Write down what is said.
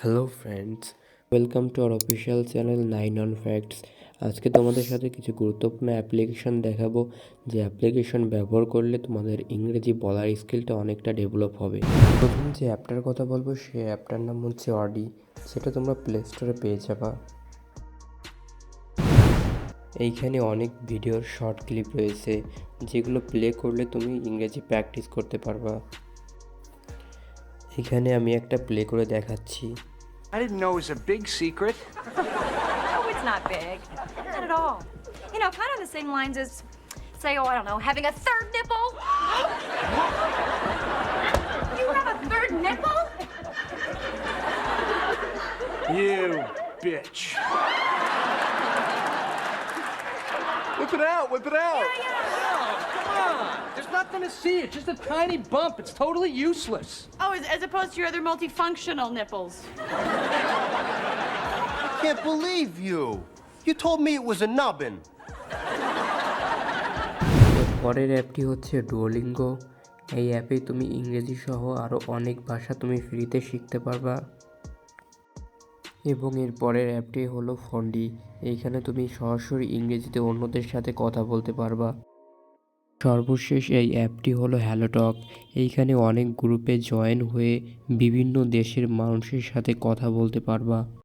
Hello friends, welcome to our official channel 9 on facts. আজকে তোমাদের সাথে কিছু গুরুত্বপূর্ণ অ্যাপ্লিকেশন দেখাবো, যে অ্যাপ্লিকেশন ব্যবহার করলে তোমাদের ইংরেজি বলার স্কিলটা অনেকটা ডেভেলপ হবে। প্রথম যে অ্যাপটার কথা বলবো সেই অ্যাপটার নাম হচ্ছে অডি। সেটা তোমরা প্লে স্টোরে পেয়ে যাবা। এইখানে অনেক ভিডিওর শর্ট ক্লিপ রয়েছে, যেগুলো প্লে করলে তুমি ইংরেজি প্র্যাকটিস করতে পারবা। এখানে আমি একটা প্লে করে দেখাচ্ছি। I didn't know it was a big secret. No, it's not big. Not at all. You know, kind of the same lines as, say, I don't know, having a third nipple. You have a third nipple? You bitch. Whip it out, whip it out. Come on! There's nothing to see. It's just a tiny bump. It's totally useless. Oh, as opposed to your other multifunctional nipples. I can't believe you. You told me it was a nubbin. পরের অ্যাপটি হচ্ছে Duolingo. এই অ্যাপে তুমি ইংরেজি সহ আরও অনেক ভাষা তুমি ফ্রিতে শিখতে পারবা। এবং এর পরের অ্যাপটি হলো ফন্ডি। এইখানে তুমি সরাসরি ইংরেজিতে অন্যদের সাথে কথা বলতে পারবা। সর্বশেষ এই অ্যাপটি হলো হ্যালোটক। এইখানে অনেক গ্রুপে জয়েন হয়ে বিভিন্ন দেশের মানুষের সাথে কথা বলতে পারবা।